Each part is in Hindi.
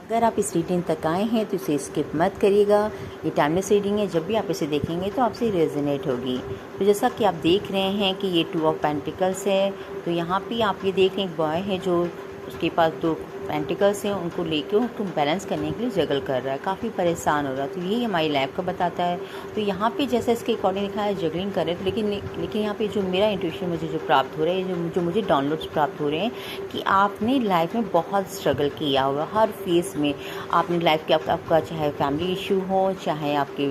अगर आप इस रीडिंग तक आए हैं तो इसे स्किप मत करिएगा। ये टाइमलेस रीडिंग है, जब भी आप इसे देखेंगे तो आपसे रेजोनेट होगी। तो जैसा कि आप देख रहे हैं कि ये 2 ऑफ पेंटिकल्स है, तो यहाँ पे आप ये देख रहे हैं एक बॉय है जो उसके पास 2 पेंटिकल्स हैं, उनको लेके उनको बैलेंस करने के लिए जगल कर रहा है, काफ़ी परेशान हो रहा है। तो यही हमारी लाइफ का बताता है। तो यहाँ पे जैसा इसके अकॉर्डिंग लिखा है जगलिंग कर रहे हैं, तो लेकिन यहाँ पे जो मेरा इंट्यूशन मुझे जो प्राप्त हो रहा है, जो मुझे डाउनलोड्स प्राप्त हो रहे हैं कि आपने लाइफ में बहुत स्ट्रगल किया होगा हर फेज़ में। आपने लाइफ के आपका चाहे फैमिली इशू हो, चाहे आपके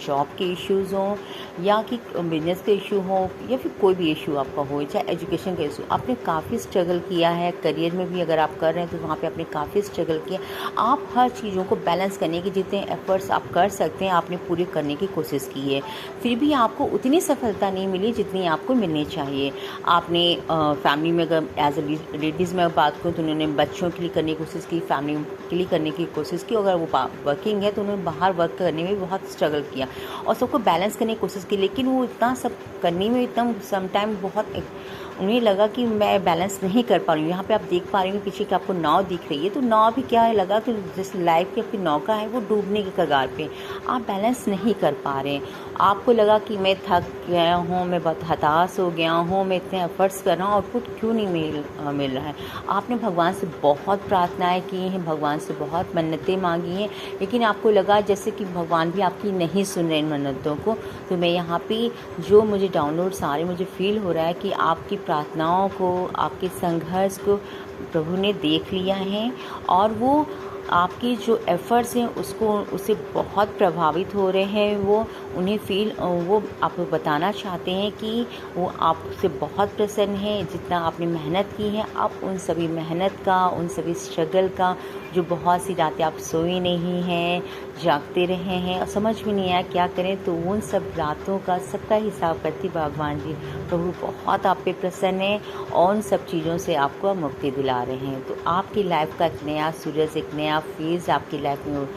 जॉब के इश्यूज़ हों, या कि बिजनेस के इशू हो, या फिर कोई भी इशू आपका हो, चाहे एजुकेशन का इशू, आपने काफ़ी स्ट्रगल किया है। करियर में भी अगर आप कर रहे हैं तो वहाँ पे आपने काफ़ी स्ट्रगल किया। आप हर चीज़ों को बैलेंस करने के जितने एफर्ट्स आप कर सकते हैं आपने पूरे करने की कोशिश की है, फिर भी आपको उतनी सफलता नहीं मिली जितनी आपको मिलनी चाहिए। आपने फैमिली में अगर एज ए लेडीज़ में बात करूँ तो उन्होंने बच्चों के लिए करने की कोशिश की, फैमिली के लिए करने की कोशिश की। अगर वो वर्किंग है तो उन्होंने बाहर वर्क करने में बहुत स्ट्रगल किया और सबको बैलेंस करने की कोशिश की, लेकिन वो इतना सब करने में इतना समटाइम बहुत उन्हें लगा कि मैं बैलेंस नहीं कर पा रही हूँ। यहाँ पे आप देख पा रही हूँ पीछे कि आपको नाव दिख रही है, तो नाव भी क्या है, लगा कि जिस लाइफ की आपकी नौका है वो डूबने के कगार पे, आप बैलेंस नहीं कर पा रहे हैं। आपको लगा कि मैं थक गया हूँ, मैं बहुत हताश हो गया हूँ, मैं इतने एफर्ट्स कर रहा हूँ, आउटपुट क्यों नहीं मिल रहा है। आपने भगवान से बहुत प्रार्थनाएँ की हैं, भगवान से बहुत मन्नतें मांगी हैं, लेकिन आपको लगा जैसे कि भगवान भी आपकी नहीं सुन रहे इन मन्नतों को। तो मैं यहाँ पे जो मुझे डाउनलोड सारे मुझे फील हो रहा है कि आपकी प्रार्थनाओं को, आपके संघर्ष को प्रभु ने देख लिया है, और वो आपकी जो एफ़र्ट्स हैं उससे बहुत प्रभावित हो रहे हैं। वो आपको बताना चाहते हैं कि वो आपसे बहुत प्रसन्न है। जितना आपने मेहनत की है, आप उन सभी मेहनत का, उन सभी स्ट्रगल का, जो बहुत सी रातें आप सोए नहीं हैं, जागते रहे हैं और समझ में नहीं आया क्या करें, तो उन सब रातों का सबका हिसाब करती भगवान जी प्रभु बहुत आप पे प्रसन्न है और उन सब चीज़ों से आपको मुक्ति दिला रहे हैं। तो आपकी लाइफ का एक नया सूरज, एक नया फेज़ आपकी लाइफ में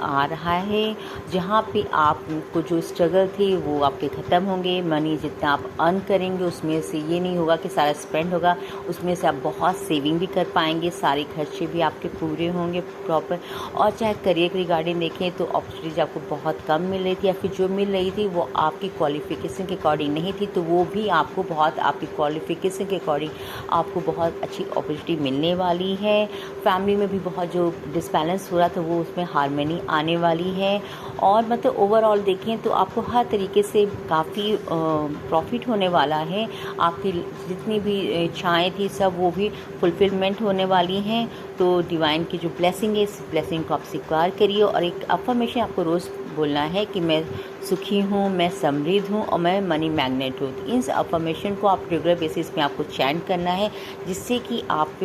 आ रहा है, जहाँ पे आपको जो स्ट्रगल थे वो आपके ख़त्म होंगे। मनी जितना आप अर्न करेंगे उसमें से ये नहीं होगा कि सारा स्पेंड होगा, उसमें से आप बहुत सेविंग भी कर पाएंगे, सारे खर्चे भी आपके पूरे होंगे प्रॉपर। और चाहे करियर के रिगार्डिंग देखें तो अपॉर्चुनिटीज आपको बहुत कम मिल रही थी, या फिर जो मिल रही थी वो आपकी क्वालिफिकेशन के अकॉर्डिंग नहीं थी, तो वो भी आपको बहुत आपकी क्वालिफिकेशन के अकॉर्डिंग आपको बहुत अच्छी अपॉर्चुनिटी मिलने वाली है। फैमिली में भी बहुत जो डिसबैलेंस हो रहा था वो उसमें हार्मनी आने वाली है। और मतलब ओवरऑल देखें तो आपको हर तरीके से काफ़ी प्रॉफिट होने वाला है। आपकी जितनी भी इच्छाएँ थी सब वो भी फुलफिलमेंट होने वाली हैं। तो डिवाइन की जो ब्लेसिंग है, इस ब्लेसिंग को आप स्वीकार करिए। और एक अफर्मेशन आपको रोज़ बोलना है कि मैं सुखी हूँ, मैं समृद्ध हूँ और मैं मनी मैग्नेट हूँ। तो इस अफर्मेशन को आप रेगुलर बेसिस में आपको चैंट करना है, जिससे कि आप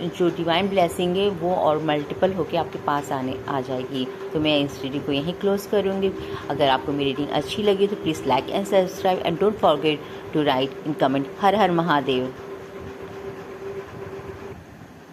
जो डिवाइन ब्लेसिंग है वो और मल्टीपल होके आपके पास आ जाएगी। तो मैं इस रीडिंग को यहीं क्लोज करूँगी। अगर आपको मेरी रीडिंग अच्छी लगी तो please like and subscribe and don't forget to write in comment Har Har Mahadev.